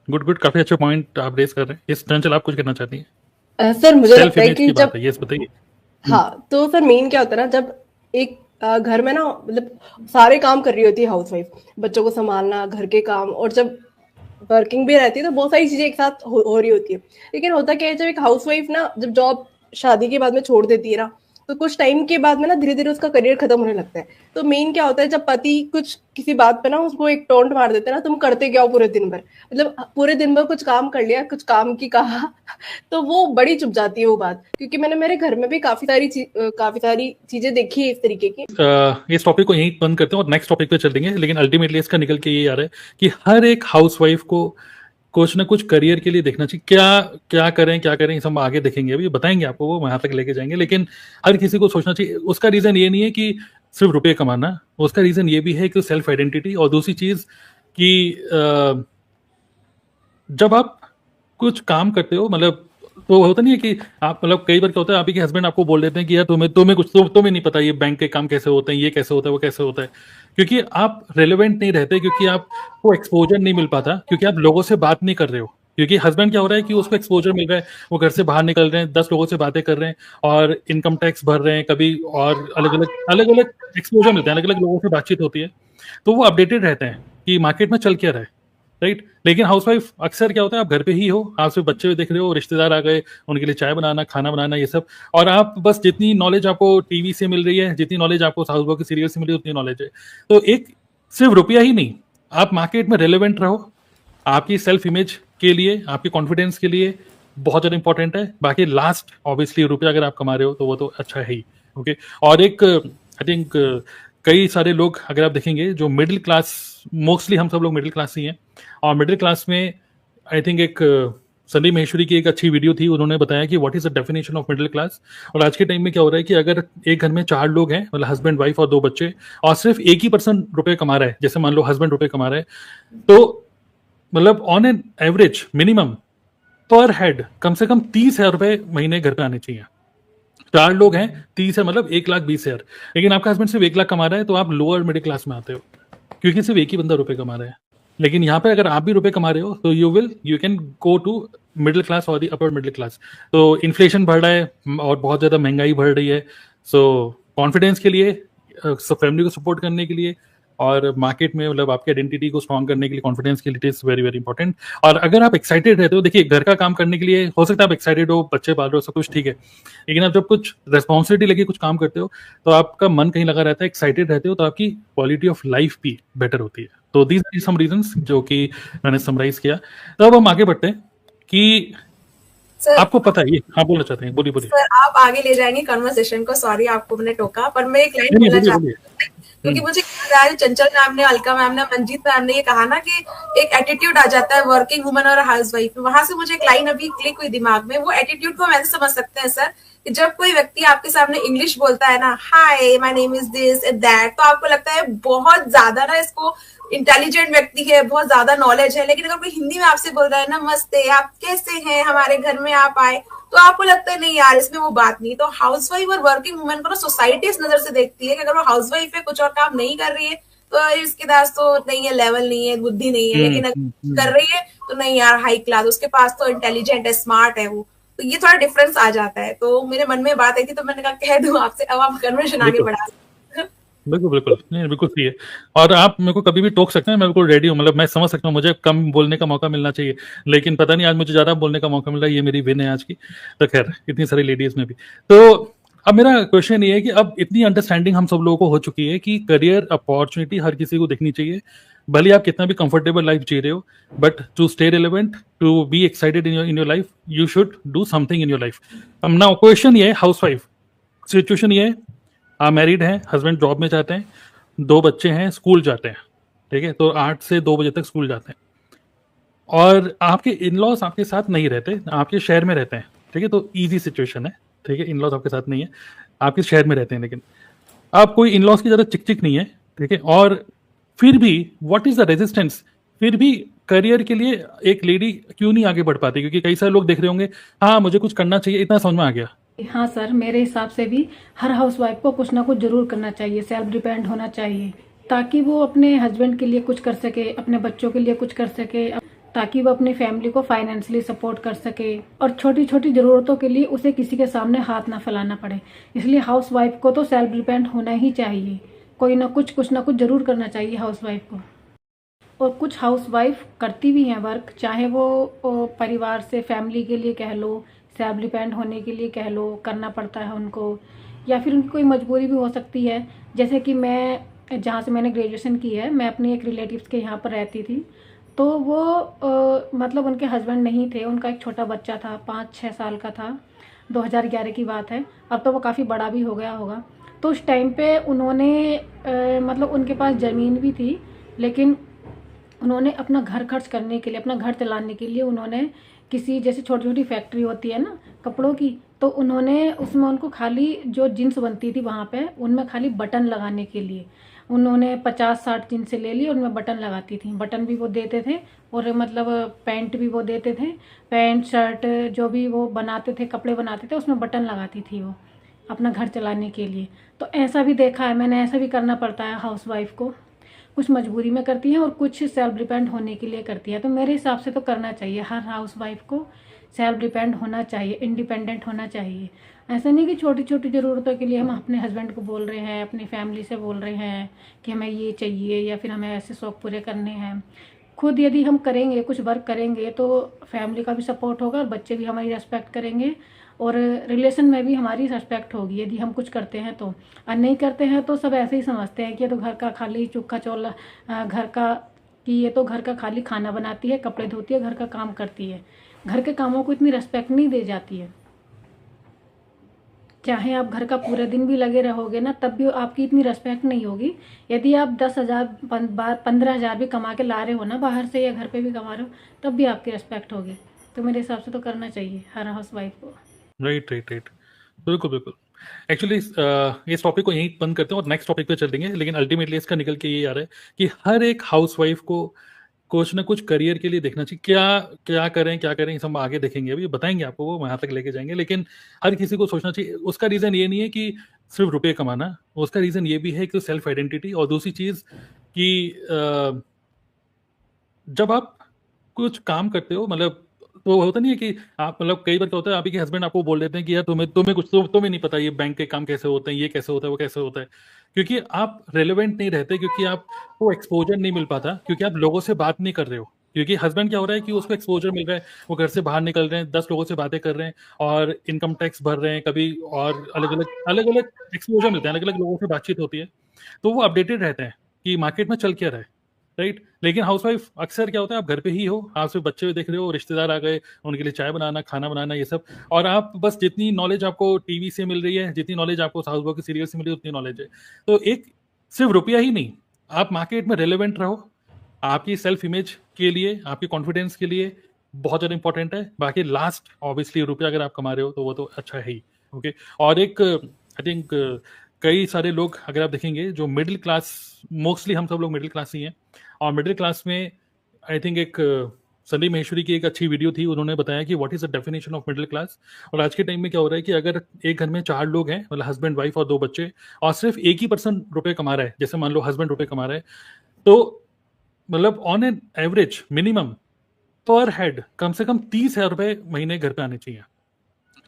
गुड, काफी अच्छा पॉइंट आप रेस कर रहे हैं। इस चंचल आप कुछ कहना चाहती हैं? सर मुझे लगता है कि जब, यस बताइए। हाँ तो सर मेन क्या होता है ना, जब एक घर में ना मतलब सारे काम कर रही होती है हाउसवाइफ, बच्चों को संभालना, घर के काम, और जब वर्किंग भी रहती है तो बहुत सारी चीजें एक साथ हो रही होती है। लेकिन होता क्या है, जब एक हाउसवाइफ ना जब जॉब शादी के बाद में छोड़ देती है ना, तो कुछ टाइम के बाद में ना धीरे-धीरे उसका करियर खत्म होने लगता है। तो मेन क्या होता है जब पति कुछ किसी बात पे ना उसको एक टोंट मार देते हैं ना, तुम करते क्या हो पूरे दिन भर? मतलब पूरे दिन भर कुछ काम कर लिया, कुछ काम की कहा तो वो बड़ी चुभ जाती है वो बात। क्योंकि मैंने मेरे घर में भी काफ़ी सारी चीज़ें देखी है इस तरीके की। इस टॉपिक को यहीं बंद करते हैं और नेक्स्ट टॉपिक पे चलेंगे, लेकिन अल्टीमेटली इसका निकल के ये आ रहा है कि हर एक हाउसवाइफ को कुछ ना कुछ करियर के लिए देखना चाहिए। क्या करें ये सब हम आगे देखेंगे, अभी बताएंगे आपको, वो वहां तक लेके जाएंगे। लेकिन हर किसी को सोचना चाहिए। उसका रीजन ये नहीं है कि सिर्फ रुपए कमाना, उसका रीजन ये भी है कि सेल्फ आइडेंटिटी। और दूसरी चीज कि जब आप कुछ काम करते हो, मतलब तो होता नहीं है कि आप, मतलब कई बार क्या होता है, आप ही के हस्बैंड आपको बोल देते हैं कि यार तुम्हें नहीं पता ये बैंक के काम कैसे होते हैं, ये कैसे होता है, वो कैसे होता है, क्योंकि आप रेलेवेंट नहीं रहते, क्योंकि आपको एक्सपोजर नहीं मिल पाता, क्योंकि आप लोगों से बात नहीं कर रहे हो। क्योंकि हस्बैंड क्या हो रहा है कि उसको एक्सपोजर मिल रहा है, वो घर से बाहर निकल रहे हैं, 10 लोगों से बातें कर रहे हैं और इनकम टैक्स भर रहे हैं कभी, और अलग अलग एक्सपोजर मिलते हैं, अलग अलग लोगों से बातचीत होती है, तो वो अपडेटेड रहते हैं कि मार्केट में चल क्या रहा है, राइट। लेकिन हाउसवाइफ अक्सर क्या होता है, आप घर पे ही हो, आप सिर्फ बच्चे देख रहे हो, रिश्तेदार आ गए, उनके लिए चाय बनाना, खाना बनाना, ये सब, और आप बस जितनी नॉलेज आपको टीवी से मिल रही है, जितनी नॉलेज आपको साउथ बॉक्स के सीरियल से मिल रही है, उतनी नॉलेज है। तो एक सिर्फ रुपया ही नहीं, आप मार्केट में रेलेवेंट रहो, आपकी सेल्फ इमेज के लिए, आपके कॉन्फिडेंस के लिए बहुत ज़्यादा इंपॉर्टेंट है। बाकी लास्ट ऑब्वियसली रुपया अगर आप कमा रहे हो तो वो तो अच्छा है ही, ओके। और एक आई थिंक कई सारे लोग अगर आप देखेंगे जो मिडिल क्लास, मोस्टली हम सब लोग मिडिल क्लास ही हैं, और मिडिल क्लास में आई थिंक एक संदीप माहेश्वरी की एक अच्छी वीडियो थी, उन्होंने बताया कि what is the definition of middle class. और आज के टाइम में क्या हो रहा है कि अगर एक घर में 4 लोग हैं, मतलब हस्बैंड वाइफ और 2 बच्चे, और सिर्फ एक ही पर्सन रुपए कमा रहा है, जैसे मान लो हस्बैंड रुपए कमा रहा है, तो मतलब ऑन एन एवरेज मिनिमम पर हेड कम से कम 30,000 रुपए महीने घर पे आने चाहिए। 4 लोग हैं, 30 है, मतलब 1,20,000। लेकिन आपका हस्बैंड सिर्फ 1 लाख कमा रहा है, तो आप लोअर मिडिल क्लास में आते हो, क्योंकि सिर्फ एक ही बंदा रुपए कमा रहा है। लेकिन यहाँ पे अगर आप भी रुपए कमा रहे हो तो you can go to middle class और दी अपर मिडिल क्लास। तो इन्फ्लेशन बढ़ रहा है और बहुत ज़्यादा महंगाई बढ़ रही है, सो कॉन्फिडेंस के लिए, फैमिली को सपोर्ट करने के लिए, और मार्केट में मतलब आपकी आइडेंटिटी को स्ट्रॉन्ग करने के लिए, कॉन्फिडेंस के लिए it is very very important. और अगर आप एक्साइटेड रहते हो, देखिए घर का काम करने के लिए हो सकता है आप एक्साइटेड हो, बच्चे पाल रहे हो, सब कुछ ठीक है, लेकिन आप जब कुछ रेस्पॉन्सिबिलिटी लेके कुछ काम करते हो तो आपका मन कहीं लगा रहता है, एक्साइटेड रहते हो, तो आपकी क्वालिटी ऑफ लाइफ भी बेटर होती है। तो दीज आर सम रीजंस जो कि मैंने समराइज किया। तो अब हम आगे बढ़ते हैं कि सर, आपको पता है ये, हाँ बोलना चाहते हैं, बोलिए। सर आप आगे ले जाएंगे कन्वर्सेशन को, सॉरी आपको मैंने टोका, पर मैं एक लाइन नहीं, बोलना बोलिए। चाहती हूँ, क्योंकि मुझे याद आ रहा है चंचल मैम ने, अलका मैम ने, मंजीत मैम ने ये कहा ना कि एक एटीट्यूड आ जाता है वर्किंग वुमन और हाउस वाइफ में। वहां से मुझे एक लाइन अभी क्लिक हुई दिमाग में। वो एटीट्यूड को हम ऐसे समझ सकते हैं सर कि जब कोई व्यक्ति आपके सामने इंग्लिश बोलता है ना, hi my name is this and that, तो आपको लगता है बहुत ज्यादा ना इसको इंटेलिजेंट व्यक्ति है, बहुत ज्यादा नॉलेज है। लेकिन अगर कोई हिंदी में आपसे बोल रहा है, नमस्ते, आप कैसे हैं, हमारे घर में आप आए, तो आपको लगता है नहीं यार इसमें वो बात नहीं। तो हाउसवाइफ और वर्किंग वुमेन को ना सोसाइटी इस नजर से देखती है कि अगर वो हाउसवाइफ है, कुछ और काम नहीं कर रही है, तो इसके पास तो नहीं है, लेवल नहीं है, बुद्धि नहीं है। लेकिन अगर कर रही है तो नहीं यार, हाई क्लास, उसके पास तो इंटेलिजेंट है, स्मार्ट है वो। तो ये थोड़ा डिफरेंस आ जाता है। तो मेरे मन में बात आई थी, तो मैंने कहा कह दूं आपसे, अब आप कन्वर्सेशन आगे बढ़ा। बिल्कुल नहीं, बिल्कुल सही है। और आप मेरे को कभी भी टोक सकते हैं, मैं बिल्कुल रेडी हूँ, मतलब मैं समझ सकता हूँ मुझे कम बोलने का मौका मिलना चाहिए, लेकिन पता नहीं आज मुझे ज्यादा बोलने का मौका मिल रहा है, ये मेरी विन है आज की। तो खैर, इतनी सारी लेडीज में भी। तो अब मेरा क्वेश्चन ये है कि अब इतनी अंडरस्टैंडिंग हम सब लोगों को हो चुकी है कि करियर अपॉर्चुनिटी हर किसी को देखनी चाहिए, भले आप कितना भी कंफर्टेबल लाइफ जी रहे हो, but to stay relevant, to be excited in your life, you should do something in your life. अब नाउ क्वेश्चन ये है, हाउसवाइफ सिचुएशन ये है, आप मैरिड हैं, हस्बैंड जॉब में जाते हैं, 2 बच्चे हैं, स्कूल जाते हैं, ठीक है, तो 8 से 2 बजे तक स्कूल जाते हैं, और आपके इन लॉज आपके साथ नहीं रहते, आपके शहर में रहते हैं, ठीक है, तो इजी सिचुएशन है, ठीक है, इन लॉज आपके साथ नहीं है, आपके शहर में रहते हैं, लेकिन आप कोई इन लॉज की ज़्यादा चिक नहीं है, ठीक है, और फिर भी व्हाट इज द रेजिस्टेंस, फिर भी करियर के लिए एक लेडी क्यों नहीं आगे बढ़ पाती? क्योंकि कई सारे लोग देख रहे होंगे, हाँ मुझे कुछ करना चाहिए, इतना समझ में आ गया। हाँ सर, मेरे हिसाब से भी हर हाउसवाइफ को कुछ ना कुछ जरूर करना चाहिए, सेल्फ डिपेंड होना चाहिए, ताकि वो अपने हस्बैंड के लिए कुछ कर सके, अपने बच्चों के लिए कुछ कर सके, ताकि वो अपनी फैमिली को फाइनेंशियली सपोर्ट कर सके, और छोटी छोटी ज़रूरतों के लिए उसे किसी के सामने हाथ ना फैलाना पड़े। इसलिए हाउसवाइफ को तो सेल्फ डिपेंड होना ही चाहिए, कोई ना कुछ जरूर करना चाहिए हाउसवाइफ को। और कुछ हाउसवाइफ करती भी हैं वर्क, चाहे वो परिवार से, फैमिली के लिए कह लो, सेल्फ डिपेंड होने के लिए कह लो, करना पड़ता है उनको, या फिर उनकी कोई मजबूरी भी हो सकती है। जैसे कि मैं जहाँ से मैंने ग्रेजुएशन की है, मैं अपनी एक रिलेटिव्स के यहाँ पर रहती थी, तो वो मतलब उनके हस्बैंड नहीं थे, उनका एक छोटा बच्चा था, 5-6 साल का था, 2011 की बात है। अब तो वो काफ़ी बड़ा भी हो गया होगा। तो उस टाइम पे उन्होंने मतलब उनके पास ज़मीन भी थी, लेकिन उन्होंने अपना घर खर्च करने के लिए, अपना घर चलाने के लिए उन्होंने किसी, जैसे छोटी छोटी फैक्ट्री होती है ना कपड़ों की, तो उन्होंने उसमें उनको खाली जो जीन्स बनती थी वहाँ पे, उनमें खाली बटन लगाने के लिए उन्होंने 50-60 जीन्स ले ली, उनमें बटन लगाती थी। बटन भी वो देते थे और मतलब पैंट भी वो देते थे, पैंट शर्ट जो भी वो बनाते थे, कपड़े बनाते थे, उसमें बटन लगाती थी वो अपना घर चलाने के लिए। तो ऐसा भी देखा है मैंने, ऐसा भी करना पड़ता है हाउसवाइफ को। कुछ मजबूरी में करती हैं और कुछ सेल्फ डिपेंड होने के लिए करती है। तो मेरे हिसाब से तो करना चाहिए, हर हाउसवाइफ को सेल्फ डिपेंड होना चाहिए, इंडिपेंडेंट होना चाहिए। ऐसा नहीं कि छोटी छोटी ज़रूरतों के लिए हम अपने हस्बैंड को बोल रहे हैं, अपनी फैमिली से बोल रहे हैं कि हमें ये चाहिए या फिर हमें ऐसे शौक़ पूरे करने हैं। खुद यदि हम करेंगे, कुछ वर्क करेंगे, तो फैमिली का भी सपोर्ट होगा और बच्चे भी हमारी रेस्पेक्ट करेंगे और रिलेशन में भी हमारी रेस्पेक्ट होगी यदि हम कुछ करते हैं तो। और नहीं करते हैं तो सब ऐसे ही समझते हैं कि ये तो घर का खाली चूखा चौला, घर का, कि ये तो घर का खाली खाना बनाती है, कपड़े धोती है, घर का काम करती है। घर के कामों को इतनी रेस्पेक्ट नहीं दी जाती है। चाहे आप घर का पूरे दिन भी लगे रहोगे ना, तब भी आपकी इतनी रेस्पेक्ट नहीं होगी। यदि आप 10,000 15,000 भी कमा के ला रहे हो ना बाहर से, या घर पे भी कमा रहे हो, तब भी आपकी रेस्पेक्ट होगी। तो मेरे हिसाब से तो करना चाहिए हर हाउसवाइफ को। राइट राइट राइट, बिल्कुल बिल्कुल। एक्चुअली इस टॉपिक को यहीं बंद करते हैं और नेक्स्ट टॉपिक पे चल देंगे, लेकिन अल्टीमेटली इसका निकल के ये आ रहा है कि हर एक हाउसवाइफ को कुछ ना कुछ करियर के लिए देखना चाहिए। क्या करें ये सब आगे देखेंगे, अभी बताएंगे आपको, वो वहां तक लेके जाएंगे। लेकिन हर किसी को सोचना चाहिए। उसका रीज़न ये नहीं है कि सिर्फ रुपये कमाना, उसका रीज़न ये भी है कि सेल्फ आइडेंटिटी। और दूसरी चीज़ कि जब आप कुछ काम करते हो, मतलब तो होता नहीं है कि आप, मतलब कई बार क्या होता है, आप ही के हस्बैंड आपको बोल देते हैं कि यार तुम्हें नहीं पता ये बैंक के काम कैसे होते हैं, ये कैसे होता है, वो कैसे होता है, क्योंकि आप रेलेवेंट नहीं रहते, क्योंकि आपको एक्सपोजर नहीं मिल पाता, क्योंकि आप लोगों से बात नहीं कर रहे हो। क्योंकि हस्बैंड क्या हो रहा है कि उसको एक्सपोजर मिल रहा है, वो घर से बाहर निकल रहे हैं, 10 लोगों से बातें कर रहे हैं और इनकम टैक्स भर रहे हैं कभी, और अलग अलग एक्सपोजर मिलते हैं, अलग अलग लोगों से बातचीत होती है, तो वो अपडेटेड रहते हैं कि मार्केट में चल क्या रहा है। राइट। लेकिन हाउसवाइफ अक्सर क्या होता है, आप घर पे ही हो, आप सिर्फ बच्चे देख रहे हो, रिश्तेदार आ गए, उनके लिए चाय बनाना, खाना बनाना, ये सब, और आप बस जितनी नॉलेज आपको टीवी से मिल रही है, जितनी नॉलेज आपको साउथ बॉक्स के सीरियल से मिल रही है, उतनी नॉलेज है। तो एक सिर्फ रुपया ही नहीं, आप मार्केट में रेलेवेंट रहो, आपकी सेल्फ इमेज के लिए, आपकी कॉन्फिडेंस के लिए बहुत ज़्यादा इंपॉर्टेंट है। बाकी लास्ट ऑब्वियसली रुपया अगर आप कमा रहे हो तो वो तो अच्छा है ही। ओके। और एक आई थिंक कई सारे लोग अगर आप देखेंगे जो मिडिल क्लास, मोस्टली हम सब लोग मिडिल क्लास ही हैं, और मिडिल क्लास में आई थिंक एक संदीप माहेश्वरी की एक अच्छी वीडियो थी, उन्होंने बताया कि what is the definition of middle class. और आज के टाइम में क्या हो रहा है कि अगर एक घर में 4 लोग हैं, मतलब हस्बैंड वाइफ और 2 बच्चे, और सिर्फ एक ही पर्सन रुपए कमा रहा है, जैसे मान लो हस्बैंड रुपए कमा रहा है, तो मतलब ऑन एन एवरेज मिनिमम पर हेड कम से कम 30,000 रुपए महीने घर पे आने चाहिए।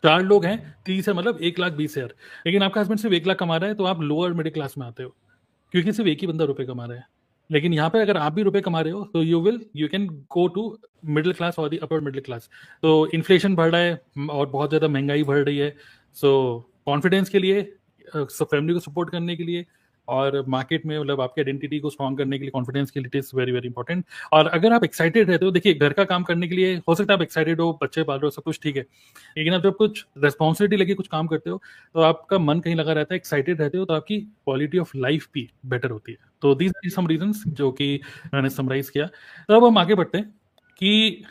4 लोग हैं, 30 है मतलब 1,20,000। लेकिन आपका हस्बैंड सिर्फ 1 लाख कमा रहा है, तो आप लोअर मिडिल क्लास में आते हो, क्योंकि सिर्फ एक ही बंदा रुपए कमा रहा है। लेकिन यहाँ पे अगर आप भी रुपए कमा रहे हो तो you can go to middle class और दी अपर मिडिल क्लास। तो इन्फ्लेशन बढ़ रहा है और बहुत ज़्यादा महंगाई बढ़ रही है, सो कॉन्फिडेंस के लिए, फैमिली को सपोर्ट करने के लिए, और मार्केट में मतलब आपकी आइडेंटिटी को स्ट्रॉन्ग करने के लिए, कॉन्फिडेंस के लिए, it is very very important. और अगर आप एक्साइटेड रहते हो, देखिए घर का काम करने के लिए हो सकता है आप एक्साइटेड हो, बच्चे पाल रहे हो, सब कुछ ठीक है, लेकिन आप जब कुछ रेस्पॉन्सिबिलिटी लेके कुछ काम करते हो तो आपका मन कहीं लगा रहता है, एक्साइटेड रहते हो, तो आपकी क्वालिटी ऑफ लाइफ भी बेटर होती है। तो दीज आर सम रीजंस जो कि मैंने समराइज किया। तो अब हम आगे बढ़ते हैं कि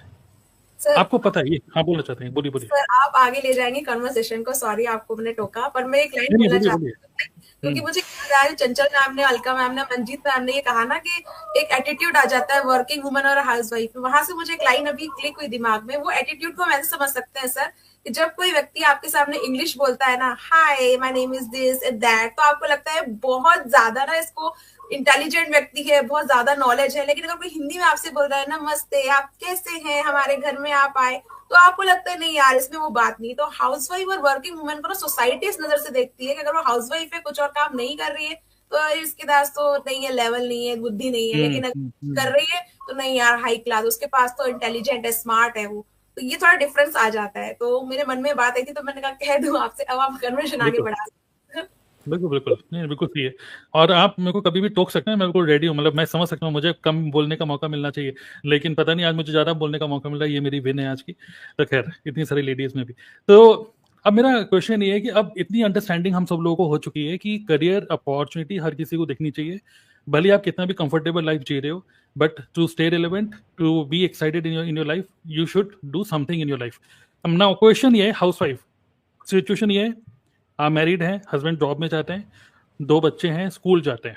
सर, आपको पता है ये, हाँ बोलना चाहते हैं, बोलिए बोलिए। सर आप आगे ले जाएंगे कन्वर्सेशन को, सॉरी आपको मैंने टोका, पर मैं एक लाइन नहीं, बोलना बोलिए, चाहती बोलिए। हूँ, क्योंकि मुझे याद आ रहा है चंचल मैम ने, अलका मैम ने, मंजीत मैम ने ये कहा ना कि एक एटीट्यूड आ जाता है वर्किंग वुमन और हाउस वाइफ में। वहां से मुझे एक लाइन अभी क्लिक हुई दिमाग में। वो एटीट्यूड को हम ऐसे समझ सकते हैं सर कि जब कोई व्यक्ति आपके सामने इंग्लिश बोलता है ना, hi my name is this and that, तो आपको लगता है बहुत ज्यादा ना इसको इंटेलिजेंट व्यक्ति है, बहुत ज्यादा नॉलेज है। लेकिन अगर कोई हिंदी में आपसे बोल रहा है नमस्ते, आप कैसे हैं, हमारे घर में आप आए, तो आपको लगता है नहीं यार इसमें वो बात नहीं। तो हाउसवाइफ और वर्किंग वुमेन को ना सोसाइटी इस नजर से देखती है कि अगर वो हाउसवाइफ है, कुछ और काम नहीं कर रही है, तो इसके पास तो नहीं है, लेवल नहीं है, बुद्धि नहीं है। लेकिन अगर कर रही है तो नहीं यार हाई क्लास, उसके पास तो इंटेलिजेंट है, स्मार्ट है वो। तो ये थोड़ा डिफरेंस आ जाता है। तो मेरे मन में बात आई थी, तो मैंने कहा कह दूं आपसे, अब आप कन्वर्सेशन आगे बढ़ा सकते हैं। बिल्कुल बिल्कुल, नहीं बिल्कुल सही है। और आप मेरे को कभी भी टोक सकते हैं, मैं बिल्कुल रेडी हूँ। मतलब मैं समझ सकता हूँ मुझे कम बोलने का मौका मिलना चाहिए, लेकिन पता नहीं आज मुझे ज़्यादा बोलने का मौका मिल रहा है, ये मेरी विन है आज की। तो खैर इतनी सारी लेडीज़ में भी। तो अब मेरा क्वेश्चन ये है कि अब इतनी अंडरस्टैंडिंग हम सब लोगों को हो चुकी है कि करियर अपॉर्चुनिटी हर किसी को देखनी चाहिए, भले आप कितना भी कंफर्टेबल लाइफ जी रहे हो, but to stay relevant, to be excited in your life, you should do something in your life. अब नाउ क्वेश्चन ये है, हाउस वाइफ सिचुएशन ये है, आप मैरिड हैं, हस्बैंड जॉब में जाते हैं, 2 बच्चे हैं, स्कूल जाते हैं,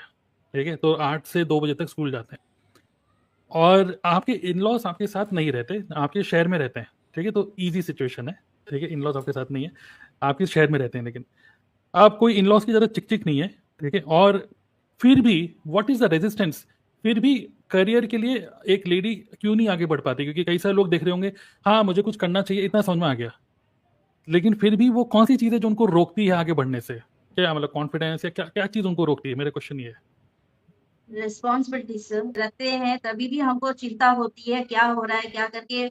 ठीक है? तो 8 से 2 बजे तक स्कूल जाते हैं और आपके इन-लॉज़ आपके साथ नहीं रहते, आपके शहर में रहते हैं, ठीक है? तो ईज़ी सिचुएशन है, ठीक है? इन-लॉज़ आपके साथ नहीं है, आपके शहर में रहते हैं लेकिन। अब कोई इन-लॉज़ की ज़्यादा चिक-चिक नहीं है, ठीक है? और फिर भी व्हाट इज़ द रेजिस्टेंस? फिर भी करियर के लिए एक लेडी क्यों नहीं आगे बढ़ पाती? क्योंकि कई सारे लोग देख रहे होंगे, हाँ, मुझे कुछ करना चाहिए, इतना समझ में आ गया। लेकिन फिर भी वो कौन-सी चीज़ है जो उनको रोकती है आगे बढ़ने से? क्या मतलब कॉन्फिडेंस या क्या क्या चीज़ उनको रोकती है? मेरा क्वेश्चन ये है। रिस्पॉन्सिबिलिटी सर रहते हैं तभी भी हमको चिंता होती है क्या हो रहा है क्या करके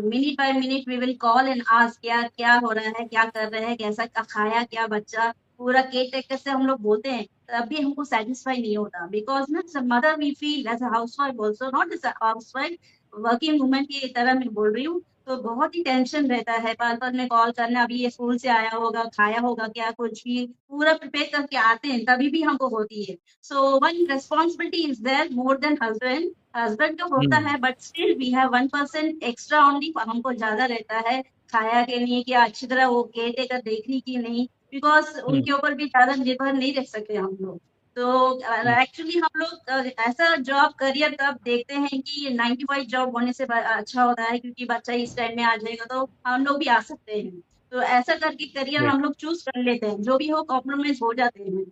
minute by minute we will call and ask क्या क्या हो रहा है क्या कर रहे हैं कैसा खाया क्या बच्चा पूरा केयर टेकर से हम लोग बोलते हैं तब भी हमको सेटिस्फाई नहीं होता बिकॉज ना mother we feel as a housewife also not as a housewife working woman की तरह मैं बोल रही हूँ तो बहुत ही टेंशन रहता है पल पल में कॉल करना अभी ये स्कूल से आया होगा खाया होगा क्या कुछ भी पूरा प्रिपेयर करके आते हैं तभी भी हमको होती है So one responsibility is there more than husband. Husband तो होता है but still we have 1% extra only हमको ज्यादा रहता है खाया के नहीं कि अच्छी तरह वो केयर टेकर देखने की नहीं because उनके ऊपर भी ज्यादा निर्भर नहीं रह सकते हम लोग तो एक्चुअली हम लोग ऐसा जॉब करियर तब देखते हैं कि 9 to 5 जॉब होने से अच्छा होता है क्योंकि बच्चा इस टाइम में आ जाएगा तो हम लोग भी आ सकते हैं तो ऐसा करके करियर राइट। हम लोग चूज कर लेते हैं जो भी हो कॉम्प्रोमाइज हो जाते हैं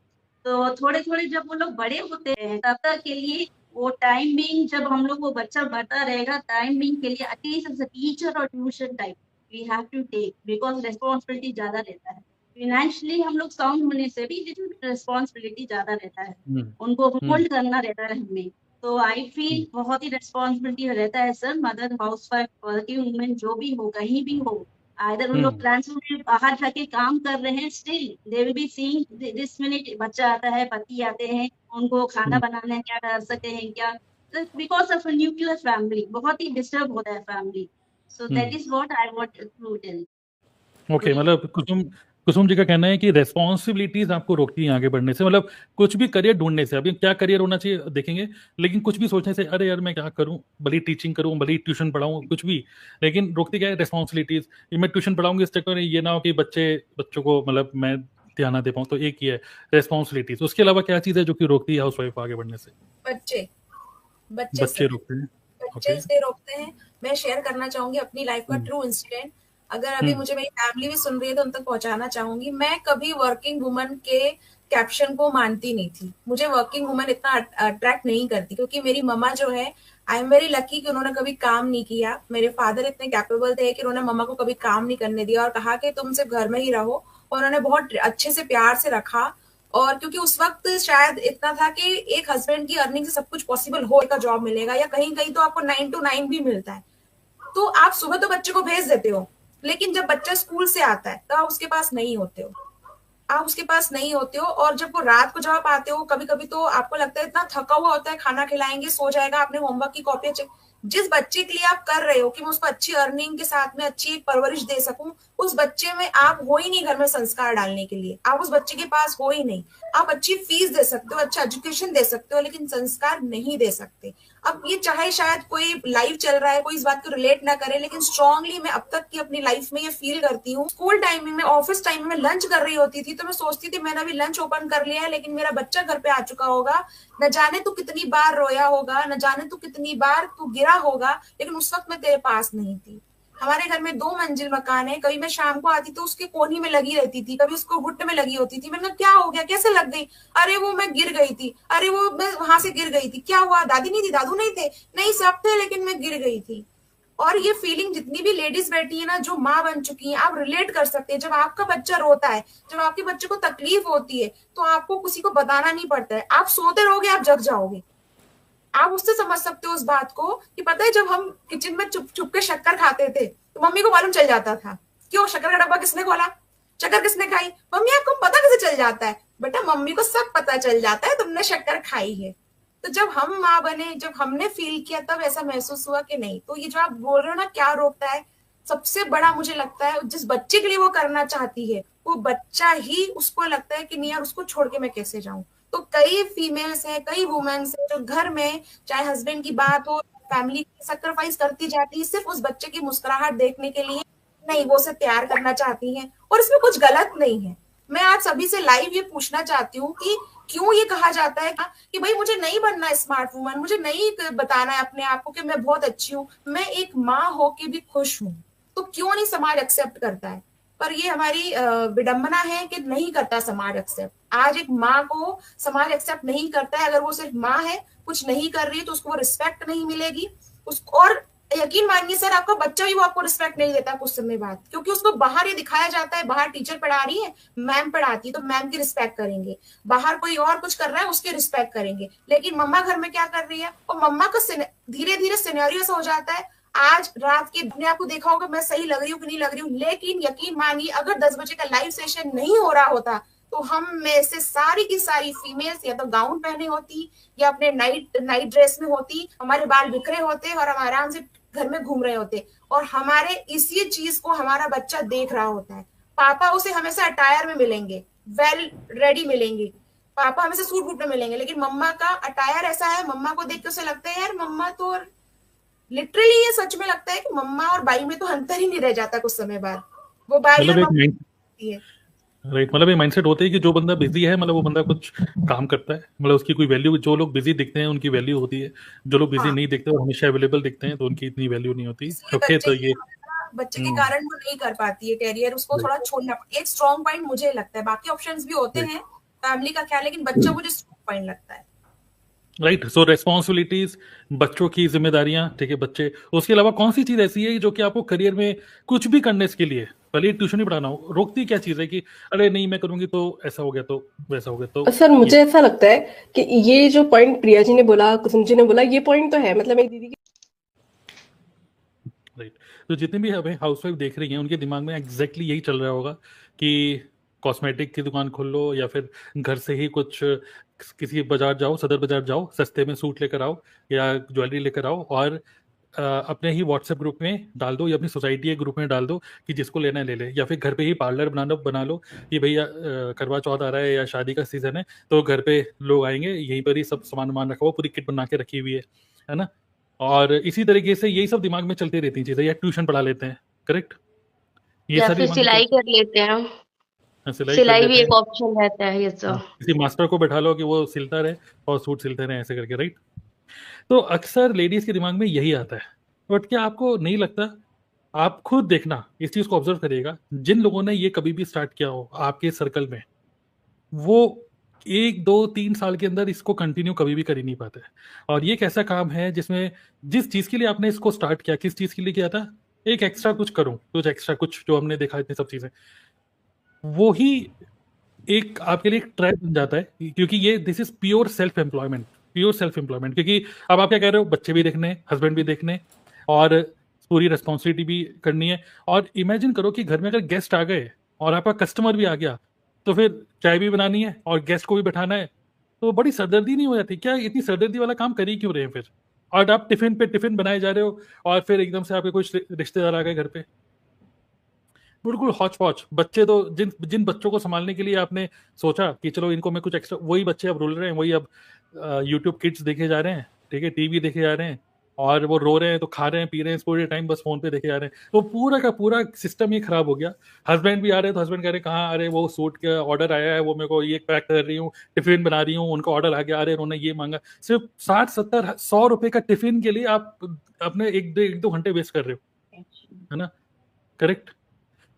तो थोड़े थोड़े जब वो लोग बड़े होते हैं तब तक के लिए वो टाइम बिंग जब हम लोग वो बच्चा बढ़ता रहेगा टाइम बिंग के लिए एटलीस्ट एज अ टीचर और tuition type we have to take because responsibility ज्यादा रहता है फाइनेंशियली हम लोग साउंड होने से भी रिस्पॉन्सिबिलिटी ज्यादा रहता है हुँ, उनको हुँ, होल्ड करना रहता है हमें तो आई फील बहुत ही रिस्पॉन्सिबिलिटी रहता है sir mother house wife working women जो भी हो कहीं भी हो आइदर उन लोग हुँ, प्लांट्स में बाहर जाके काम कर रहे हैं still they will be seeing this minute बच्चा आता है पति आते हैं उनको खाना हुँ, बनाना है क्या कर सकते हैं क्या बिकॉज ऑफ न्यूक्लियर फैमिली बहुत ही डिस्टर्ब होता है फैमिली सो दैट हुँ। Is what I want to tell okay, मतलब कुसुम कुसुम जी का कहना है कि रिस्पॉन्सिबिलिटीज़ आपको रोकती हैं आगे बढ़ने से, मतलब कुछ भी करियर ढूँढने से। अभी क्या करियर होना चाहिए देखेंगे, लेकिन कुछ भी सोचने से, अरे यार मैं क्या करूँ? भले ही टीचिंग करूँ, भले ही ट्यूशन पढ़ाऊँ, कुछ भी। लेकिन रोकती क्या है? रिस्पॉन्सिबिलिटीज़। ये मैं ट्यूशन पढ़ाऊँगी इस चक्कर में ये ना हो कि बच्चों को मतलब मैं ध्यान ना दे पाऊँ, तो एक ही है रिस्पॉन्सिबिलिटीज़। उसके अलावा क्या चीज़ है जो कि रोकती है हाउसवाइफ आगे बढ़ने से? बच्चे बच्चे बच्चे सर रोकते हैं। बच्चे ओके। इसलिए रोकते हैं मैं शेयर करना चाहूंगी अपनी लाइफ का हुँ, ट्रू इंसिडेंट अगर अभी हुँ, मुझे मेरी फैमिली भी सुन रही है तो उन तक पहुंचाना चाहूंगी मैं कभी वर्किंग वुमन के कैप्शन को मानती नहीं थी मुझे वर्किंग वुमन इतना अट्रैक्ट नहीं करती क्योंकि मेरी मम्मा जो है आई एम वेरी लकी कि उन्होंने कभी काम नहीं किया मेरे फादर इतने कैपेबल थे कि उन्होंने मम्मा को कभी काम नहीं करने दिया और कहा कि तुम सिर्फ घर में ही रहो और उन्होंने बहुत अच्छे से प्यार से रखा और क्योंकि उस वक्त शायद इतना था कि एक हस्बैंड की अर्निंग से सब कुछ पॉसिबल हो का जॉब मिलेगा या कहीं कहीं तो आपको 9 to 9 भी मिलता है तो आप सुबह तो बच्चे को भेज देते हो लेकिन जब बच्चा स्कूल से आता है तो आप उसके पास नहीं होते हो आप उसके पास नहीं होते हो और जब वो रात को जब आप आते हो कभी कभी तो आपको लगता है इतना थका हुआ होता है खाना खिलाएंगे सो जाएगा आपने होमवर्क की कॉपियां चेक जिस बच्चे के लिए आप कर रहे हो कि मैं उसको अच्छी अर्निंग के साथ में अच्छी परवरिश दे सकूं उस बच्चे में आप हो ही नहीं घर में संस्कार डालने के लिए आप उस बच्चे के पास हो ही नहीं आप अच्छी फीस दे सकते हो अच्छा एजुकेशन दे सकते हो लेकिन संस्कार नहीं दे सकते अब ये चाहे शायद कोई लाइव चल रहा है कोई इस बात को रिलेट ना करे लेकिन स्ट्रांगली मैं अब तक की अपनी लाइफ में ये फील करती हूँ स्कूल टाइम में ऑफिस टाइम में लंच कर रही होती थी तो मैं सोचती थी मैंने अभी लंच ओपन कर लिया है लेकिन मेरा बच्चा घर पे आ चुका होगा न जाने तू कितनी बार रोया होगा न जाने तू कितनी बार तू गिरा होगा लेकिन उस वक्त मैं तेरे पास नहीं थी हमारे घर में 2 मंजिल मकान है कभी मैं शाम को आती तो उसके कोनी में लगी रहती थी कभी उसको घुट्टे में लगी होती थी मैंने कहा क्या हो गया कैसे लग गई अरे वो मैं गिर गई थी अरे वो मैं वहां से गिर गई थी क्या हुआ दादी नहीं थी दादू नहीं थे नहीं सब थे लेकिन मैं गिर गई थी और ये फीलिंग जितनी भी लेडीज बैठी है ना जो माँ बन चुकी है आप रिलेट कर सकते हैं जब आपका बच्चा रोता है जब आपके बच्चे को तकलीफ होती है तो आपको किसी को बताना नहीं पड़ता है आप सोते रहोगे आप जग जाओगे आप उससे समझ सकते हो उस बात को कि पता है जब हम किचन में चुप चुप के शक्कर खाते थे तो मम्मी को मालूम चल जाता था क्यों शक्कर का डब्बा किसने खोला शक्कर किसने खाई मम्मी आपको पता कैसे चल जाता है बेटा मम्मी को सब पता चल जाता है तुमने शक्कर खाई है। तो जब हम माँ बने, जब हमने फील किया, तब ऐसा महसूस हुआ कि नहीं। तो ये जो आप बोल रहे हो ना क्या रोकता है, सबसे बड़ा मुझे लगता है जिस बच्चे के लिए वो करना चाहती है वो बच्चा ही उसको लगता है कि नहीं यार उसको छोड़ के मैं कैसे जाऊं। तो कई फीमेल्स हैं, कई वुमेन्स हैं जो घर में चाहे हस्बैंड की बात हो, फैमिली सेक्रीफाइस करती जाती है सिर्फ उस बच्चे की मुस्कुराहट देखने के लिए, नहीं वो उसे प्यार करना चाहती हैं और इसमें कुछ गलत नहीं है। मैं आज सभी से लाइव ये पूछना चाहती हूँ कि क्यों ये कहा जाता है कि भाई मुझे नहीं बनना स्मार्ट वुमन, मुझे नहीं बताना है अपने आप को कि मैं बहुत अच्छी हूँ, मैं एक माँ होके भी खुश हूँ। तो क्यों नहीं समाज एक्सेप्ट करता है? पर ये हमारी विडंबना है कि नहीं करता समाज एक्सेप्ट। आज एक माँ को समाज एक्सेप्ट नहीं करता है। अगर वो सिर्फ माँ है, कुछ नहीं कर रही, तो उसको रिस्पेक्ट नहीं मिलेगी उसको। और यकीन मानिए सर, आपका बच्चा भी वो आपको रिस्पेक्ट नहीं देता कुछ समय बाद, क्योंकि उसको बाहर ये दिखाया जाता है, बाहर टीचर पढ़ा रही है, मैम पढ़ाती है तो मैम की रिस्पेक्ट करेंगे, बाहर कोई और कुछ कर रहा है उसकी रिस्पेक्ट करेंगे। लेकिन मम्मा घर में क्या कर रही है, और मम्मा का धीरे धीरे सिनेरियो हो जाता है। आज रात के अपने आप को देखा होगा मैं सही लग रही हूँ कि नहीं लग रही हूँ, लेकिन यकीन मानिए अगर 10 बजे का लाइव सेशन नहीं हो रहा होता तो हम में से सारी की सारी फीमेल्स या तो गाउन पहने होती या अपने नाइट ड्रेस में होती, हमारे बाल बिखरे होते और हम आराम से घर में घूम रहे होते, और हमारे इसी चीज को हमारा बच्चा देख रहा होता है। पापा उसे हमेशा अटायर में मिलेंगे, वेल रेडी मिलेंगे, पापा हमेशा सूट बूट में मिलेंगे, लेकिन मम्मा का अटायर ऐसा है, मम्मा को देख के उसे लगता है यार मम्मा तो, लिटरली ये सच में लगता है कि मम्मा और बाई में तो अंतर ही नहीं रह जाता कुछ समय बाद, वो बाई मतलब एक राइट, मतलब ये माइंडसेट होता है कि जो बंदा बिजी है मतलब वो बंदा कुछ काम करता है, मतलब उसकी कोई वैल्यू, जो लोग बिजी दिखते हैं उनकी वैल्यू होती है, जो लोग बिजी नहीं दिखते और हमेशा अवेलेबल दिखते हैं तो उनकी इतनी वैल्यू नहीं होती। ओके, तो ये बच्चे के कारण वो नहीं कर पाती है कैरियर, उसको थोड़ा छोड़ना एक स्ट्रॉन्ग पॉइंट मुझे लगता है। बाकी ऑप्शंस भी होते हैं, फैमिली का ख्याल, लेकिन बच्चा मुझे स्ट्रॉन्ग पॉइंट लगता है। राइट। सो रेस्पॉन्सिबिलिटीज, बच्चों की जिम्मेदारियां, ठीक है, बच्चे, उसके अलावा कौन सी चीज ऐसी है जो कि आपको करियर में कुछ भी करने के लिए, भले ट्यूशन ही पढ़ाना हो, रोकती क्या चीज है कि अरे नहीं मैं करूंगी तो ऐसा हो गया तो वैसा हो गया? तो सर मुझे ऐसा लगता है कि ये जो पॉइंट प्रिया जी ने बोला, कुसुम जी ने बोला, ये पॉइंट तो है। मतलब मेरी दीदी की राइट, तो जितने भी हमें हाउसवाइफ देख रही हैं उनके दिमाग में एग्जैक्टली यही चल रहा होगा कि कॉस्मेटिक की दुकान खोल लो या फिर घर से ही कुछ किसी बाजार जाओ, सदर बाजार जाओ, सस्ते में सूट लेकर आओ या ज्वेलरी लेकर आओ और अपने ही व्हाट्सएप ग्रुप में डाल दो या अपनी सोसाइटी के ग्रुप में डाल दो कि जिसको लेना है ले ले, या फिर घर पे ही पार्लर बना लो कि भैया करवा चौथ आ रहा है या शादी का सीजन है तो घर पे लोग आएंगे, यहीं पर ही सब सामान रखा हुआ, पूरी किट बना के रखी हुई है ना। और इसी तरीके से यही सब दिमाग में चलती रहती चीजें, या ट्यूशन पढ़ा लेते हैं, करेक्ट, ये या सारी फिर सिलाई कर लेते हैं, सिलाई सिलाई कर भी लेते एक हैं, ऑप्शन रहता है। ये सब किसी मास्टर को बैठा लो कि वो सिलता रहे और सूट सिलते रहे ऐसे करके, राइट। तो अक्सर लेडीज के दिमाग में यही आता है। बट क्या आपको नहीं लगता, आप खुद देखना, इस चीज को ऑब्जर्व करिएगा, जिन लोगों ने ये कभी भी स्टार्ट किया हो आपके सर्कल में, वो 1 2 3 साल के अंदर इसको कंटिन्यू कभी भी कर ही नहीं पाते। और ये एक ऐसा काम है जिसमें जिस चीज के लिए आपने इसको स्टार्ट किया, किस चीज के लिए किया था, एक एक्स्ट्रा कुछ करूं, कुछ एक्स्ट्रा कुछ जो हमने देखा इतनी सब चीजें, वो ही एक आपके लिए एक ट्रैप बन जाता है, क्योंकि ये this is pure self employment, pure self employment. क्योंकि अब आप क्या कह रहे हो, बच्चे भी देखने, हस्बैंड भी देखने और पूरी रिस्पॉन्सिबिलिटी भी करनी है। और इमेजिन करो कि घर में अगर गेस्ट आ गए और आपका कस्टमर भी आ गया तो फिर चाय भी बनानी है और गेस्ट को भी बैठाना है, तो बड़ी सरदर्दी नहीं हो जाती? क्या इतनी सरदर्दी वाला काम कर ही क्यों रहे हैं फिर? और आप टिफिन पे टिफिन बनाए जा रहे हो और फिर एकदम से आपके कुछ रिश्तेदार आ गए घर पे, बिल्कुल हौच पौच। बच्चे तो जिन जिन बच्चों को संभालने के लिए आपने सोचा कि चलो इनको मैं कुछ एक्स्ट्रा, वही बच्चे अब रुल रहे हैं, वही अब यूट्यूब किड्स देखे जा रहे हैं, ठीक है, टीवी देखे जा रहे हैं, और वो रो रहे हैं तो खा रहे हैं पी रहे हैं पूरे टाइम बस फोन पे देखे जा रहे हैं। तो पूरा का पूरा सिस्टम ही खराब हो गया। हस्बैंड भी आ रहे हैं तो हस्बैंड कह रहे हैं कहाँ, अरे वो सूट का ऑर्डर आया है, वो मेरे को ये पैक कर रही हूँ, टिफिन बना रही हूँ, उनका ऑर्डर आ गया, अरे उन्होंने ये मांगा। सिर्फ 60 70 100 रुपए का टिफिन के लिए आप अपने 1 2 घंटे वेस्ट कर रहे हो, है ना, करेक्ट।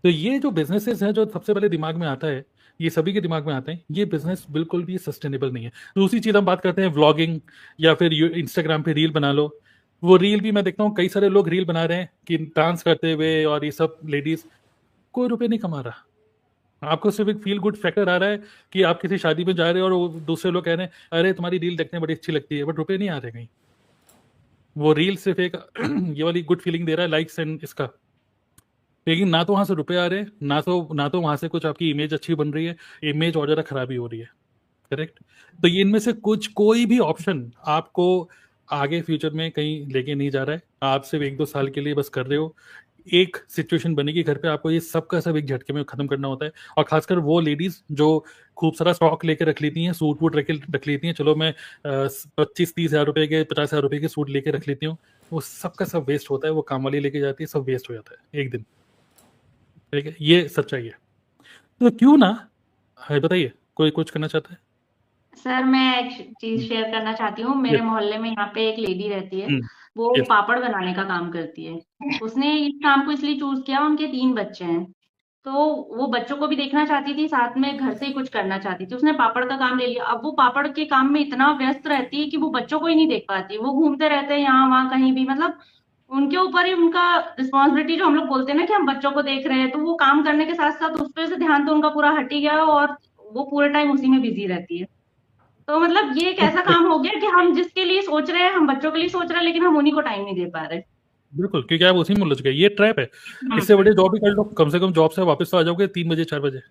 तो ये जो बिजनेसेस हैं, जो सबसे पहले दिमाग में आता है, ये सभी के दिमाग में आते हैं, ये बिजनेस बिल्कुल भी सस्टेनेबल नहीं है। दूसरी चीज हम बात करते हैं व्लॉगिंग, या फिर इंस्टाग्राम पे रील बना लो। वो रील भी मैं देखता हूँ कई सारे लोग रील बना रहे हैं कि डांस करते हुए, और ये सब लेडीज, कोई रुपए नहीं कमा रहा। आपको सिर्फ एक फील गुड फैक्टर आ रहा है कि आप किसी शादी में जा रहे हो और वो दूसरे लोग कह रहे हैं अरे तुम्हारी रील देखने बड़ी अच्छी लगती है, बट रुपए नहीं आ रहे कहीं। वो रील सिर्फ एक ये वाली गुड फीलिंग दे रहा है, लाइक्स एंड इसका, लेकिन ना तो वहां से रुपए आ रहे, ना तो वहां से कुछ आपकी इमेज अच्छी बन रही है, इमेज और ज्यादा खराबी हो रही है। करेक्ट। तो ये इनमें से कोई भी ऑप्शन आपको आगे फ्यूचर में कहीं लेके नहीं जा रहा है। आप सिर्फ 1-2 साल के लिए बस कर रहे हो। एक सिचुएशन बनेगी घर पे, आपको ये सब का सब एक झटके में खत्म करना होता है। और खासकर वो लेडीज जो खूब सारा स्टॉक लेके रख लेती हैं, सूट वूट रख लेती हैं, चलो मैं 25-30 हजार रुपए के 50 हजार रुपए के सूट लेके रख लेती हूँ, वो सब का सब वेस्ट होता है। वो काम वाली लेके जाती है, सब वेस्ट हो जाता है एक दिन। ठीक है, ये सच्चाई है। तो क्यों ना, है बताइए, कोई कुछ करना चाहता है? सर मैं एक चीज शेयर करना चाहती हूँ। मेरे मोहल्ले में यहाँ पे एक लेडी रहती है, वो yes. पापड़ बनाने का काम करती है। उसने इस काम को इसलिए चूज किया, उनके 3 बच्चे हैं, तो वो बच्चों को भी देखना चाहती थी, साथ में घर से ही कुछ करना चाहती थी। उसने पापड़ का काम ले लिया। अब वो पापड़ के काम में इतना व्यस्त रहती है कि वो बच्चों को ही नहीं देख पाती। वो घूमते रहते हैं यहाँ वहाँ कहीं भी, मतलब उनके ऊपर ही उनका रिस्पॉन्सिबिलिटी, जो हम लोग बोलते हैं ना कि हम बच्चों को देख रहे हैं, तो वो काम करने के साथ साथ उस पर से ध्यान तो उनका पूरा हट ही गया, और वो पूरे टाइम उसी में बिजी रहती है। तो मतलब ये एक ऐसा काम हो गया कि हम जिसके लिए सोच रहे हैं, हम बच्चों के लिए सोच रहे हैं, लेकिन हम उन्हीं को टाइम नहीं दे पा रहे। बिल्कुल, क्योंकि आप उसी में उलझ गए। ये ट्रैप है। इससे बड़े जॉब ही कर लो, कम से कम जॉब से वापस तो आ जाओगे 3 बजे 4 बजे।